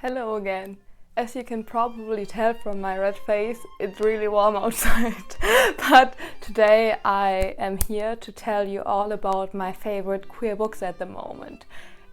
Hello again. As you can probably tell from my red face, it's really warm outside. But today I am here to tell you all about my favorite queer books at the moment.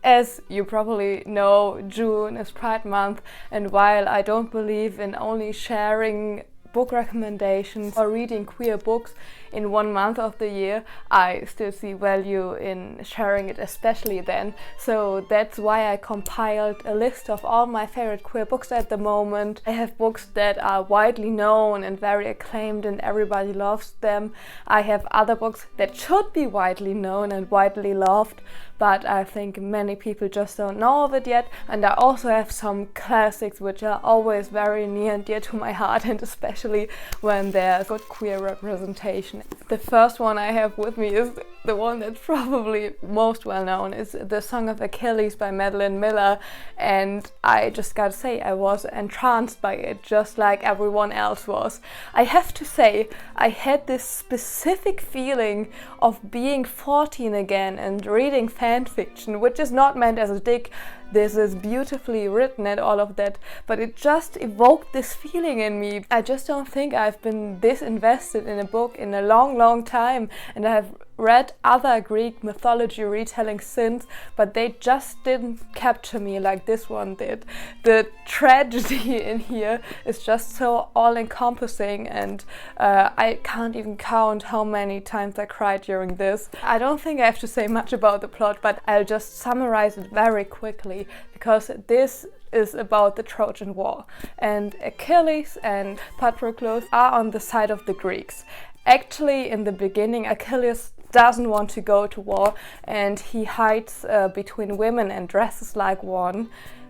As you probably know, June is Pride Month, and while I don't believe in only sharing book recommendations or reading queer books in 1 month of the year, I still see value in sharing it, especially then. So that's why I compiled a list of all my favorite queer books at the moment. I have books that are widely known and very acclaimed and everybody loves them. I have other books that should be widely known and widely loved, but I think many people just don't know of it yet. And I also have some classics which are always very near and dear to my heart, and especially when there's good queer representation. The first one I have with me is the one that's probably most well known. It's The Song of Achilles by Madeline Miller, and I just gotta say I was entranced by it just like everyone else was. I have to say I had this specific feeling of being 14 again and reading fan fiction, which is not meant as a dig. This is beautifully written and all of that, but it just evoked this feeling in me. I just don't think I've been this invested in a book in a long time, and I've read other Greek mythology retellings since, but they just didn't capture me like this one did. The tragedy in here is just so all-encompassing, and I can't even count how many times I cried during this. I don't think I have to say much about the plot, but I'll just summarize it very quickly, because this is about the Trojan War, and Achilles and Patroclus are on the side of the Greeks. Actually, in the beginning, Achilles doesn't want to go to war, and he hides between women and dresses like one,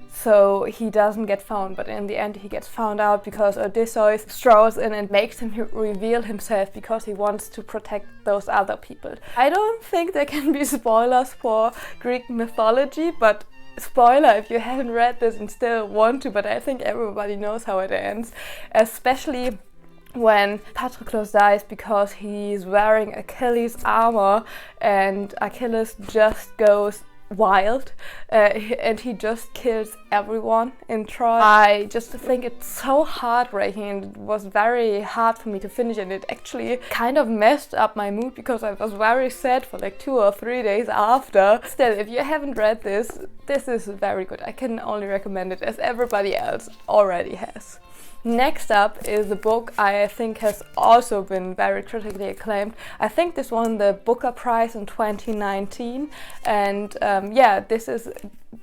so he doesn't get found. But in the end he gets found out because Odysseus strolls in and makes him reveal himself because he wants to protect those other people. I don't think there can be spoilers for Greek mythology, but spoiler if you haven't read this and still want to, but I think everybody knows how it ends, especially when Patroclus dies, because he's wearing Achilles' armor and Achilles just goes wild and he just kills everyone in Troy. I just think it's so heartbreaking, and it was very hard for me to finish, and it actually kind of messed up my mood because I was very sad for like 2 or 3 days after. Still, if you haven't read this, this is very good. I can only recommend it, as everybody else already has. Next up is a book I think has also been very critically acclaimed. I think this won the Booker Prize in 2019, and this is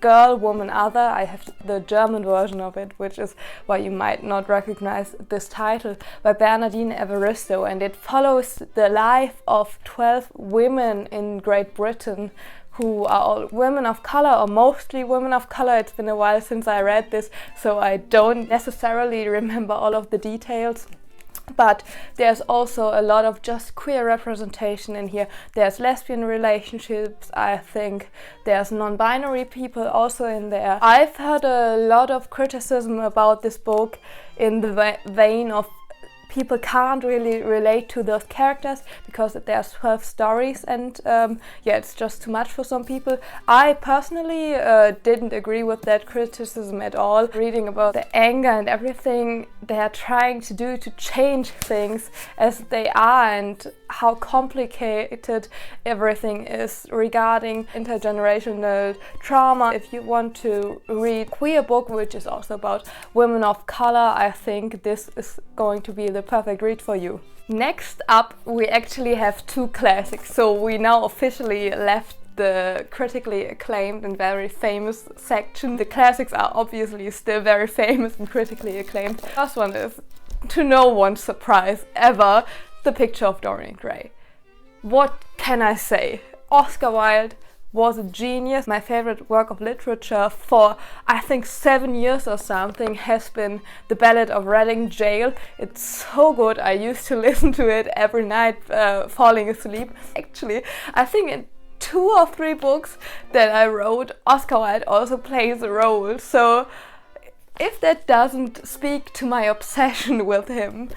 Girl, Woman, Other. I have the German version of it, which is why you might not recognize this title, by Bernardine Evaristo, and it follows the life of 12 women in Great Britain who are all women of color, or mostly women of color. It's been a while since I read this, so I don't necessarily remember all of the details. But there's also a lot of just queer representation in here. There's lesbian relationships, I think. There's non-binary people also in there. I've heard a lot of criticism about this book in the vein of people can't really relate to those characters because there's 12 stories, and it's just too much for some people. I personally didn't agree with that criticism at all. Reading about the anger and everything they are trying to do to change things as they are, and how complicated everything is regarding intergenerational trauma. If you want to read a queer book which is also about women of color, I think this is going to be the perfect read for you. Next up, we actually have 2 classics, so we now officially left the critically acclaimed and very famous section. The classics are obviously still very famous and critically acclaimed. The first one is, to no one's surprise ever, The Picture of Dorian Gray. What can I say? Oscar Wilde was a genius. My favorite work of literature for I think 7 years or something has been The Ballad of Reading Gaol. It's so good. I used to listen to it every night falling asleep. Actually, I think in 2 or 3 books that I wrote, Oscar Wilde also plays a role. So if that doesn't speak to my obsession with him,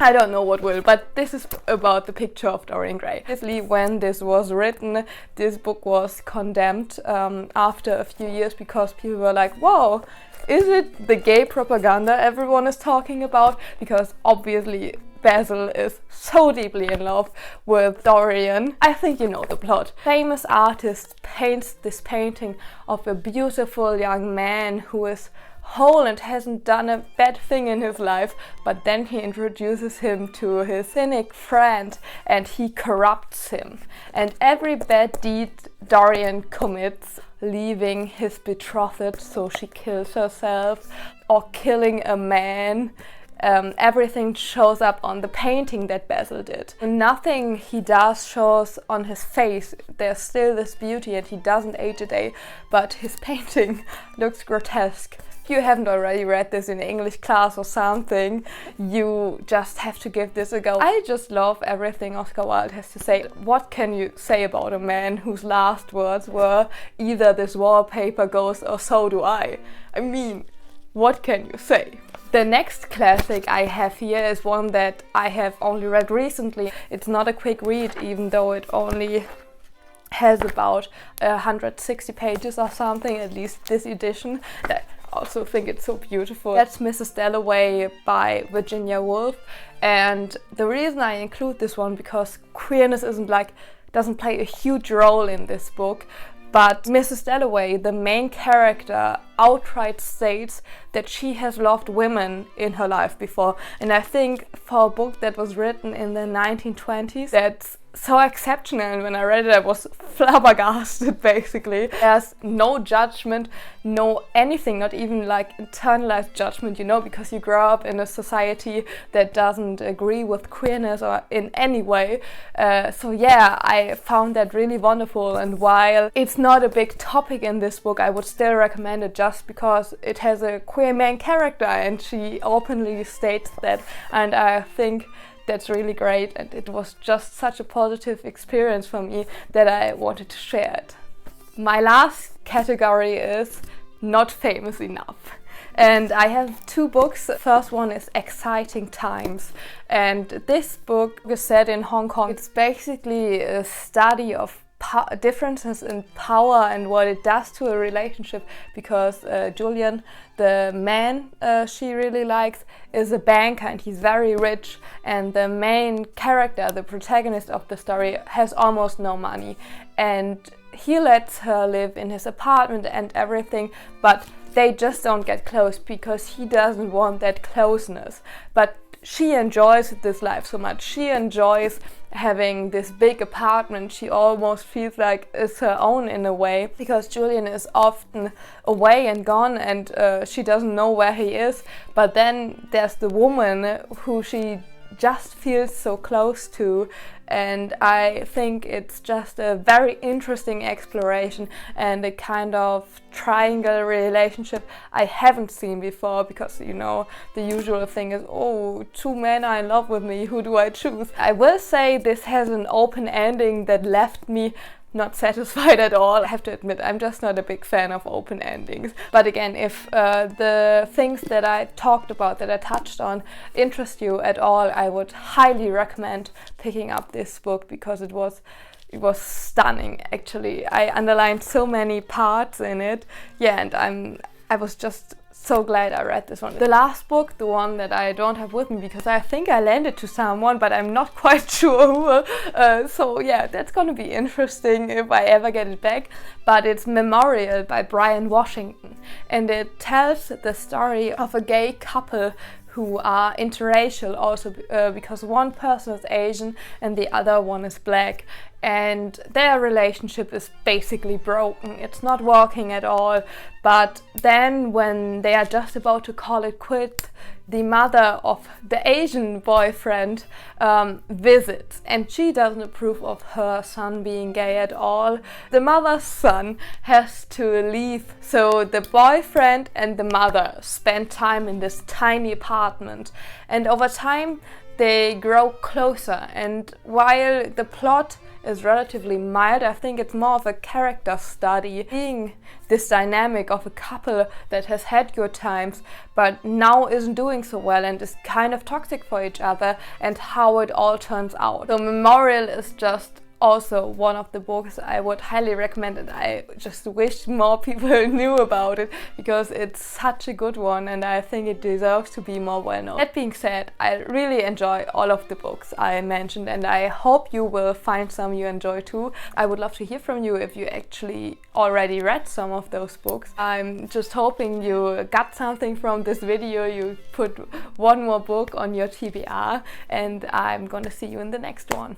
I don't know what will, but this is about the picture of Dorian Gray. Obviously, when this was written, this book was condemned after a few years because people were like, whoa, is it the gay propaganda everyone is talking about? Because obviously Basil is so deeply in love with Dorian. I think you know the plot. Famous artist paints this painting of a beautiful young man who is whole and hasn't done a bad thing in his life, but then he introduces him to his cynic friend and he corrupts him. And every bad deed Dorian commits, leaving his betrothed so she kills herself, or killing a man, everything shows up on the painting that Basil did. Nothing he does shows on his face. There's still this beauty and he doesn't age a day, but his painting looks grotesque. If you haven't already read this in English class or something, you just have to give this a go. I just love everything Oscar Wilde has to say. What can you say about a man whose last words were either this wallpaper goes or so do I? I mean, what can you say? The next classic I have here is one that I have only read recently. It's not a quick read, even though it only has about 160 pages or something, at least this edition. I also think it's so beautiful. That's Mrs. Dalloway by Virginia Woolf, and the reason I include this one because queerness doesn't play a huge role in this book. But Mrs. Dalloway, the main character, outright states that she has loved women in her life before. And I think for a book that was written in the 1920s, that's so exceptional. And when I read it, I was flabbergasted, basically. There's no judgment, no anything, not even like internalized judgment, you know, because you grow up in a society that doesn't agree with queerness or in any way. So yeah, I found that really wonderful. And while it's not a big topic in this book, I would still recommend it just because it has a queer main character and she openly states that. And I think that's really great, and it was just such a positive experience for me that I wanted to share it. My last category is not famous enough. And I have two books. The first one is Exciting Times, and this book is set in Hong Kong. It's basically a study of differences in power and what it does to a relationship, because Julian, the man she really likes, is a banker and he's very rich, and the main character, the protagonist of the story, has almost no money, and he lets her live in his apartment and everything, but they just don't get close because he doesn't want that closeness. But she enjoys this life so much. She enjoys having this big apartment. She almost feels like it's her own in a way, because Julian is often away and gone, and she doesn't know where he is. But then there's the woman who she just feels so close to, and I think it's just a very interesting exploration and a kind of triangle relationship I haven't seen before, because you know the usual thing is, oh, two men are in love with me, who do I choose? I will say this has an open ending that left me not satisfied at all. I have to admit, I'm just not a big fan of open endings. But again, if the things that I talked about, that I touched on, interest you at all, I would highly recommend picking up this book, because it was stunning, actually. I underlined so many parts in it. Yeah, and I was just so glad I read this one. The last book, the one that I don't have with me because I think I lent it to someone, but I'm not quite sure who. So yeah, that's gonna be interesting if I ever get it back. But it's Memorial by Brian Washington, and it tells the story of a gay couple who are interracial also, because one person is Asian and the other one is black, and their relationship is basically broken. It's not working at all. But then when they are just about to call it quit, the mother of the Asian boyfriend visits, and she doesn't approve of her son being gay at all. The mother's son has to leave, so the boyfriend and the mother spend time in this tiny apartment, and over time they grow closer. And while the plot is relatively mild. I think it's more of a character study, seeing this dynamic of a couple that has had good times but now isn't doing so well and is kind of toxic for each other, and how it all turns out. So Memorial is just also one of the books I would highly recommend, and I just wish more people knew about it because it's such a good one and I think it deserves to be more well known. That being said, I really enjoy all of the books I mentioned, and I hope you will find some you enjoy too. I would love to hear from you if you actually already read some of those books. I'm just hoping you got something from this video, you put one more book on your TBR, and I'm gonna see you in the next one.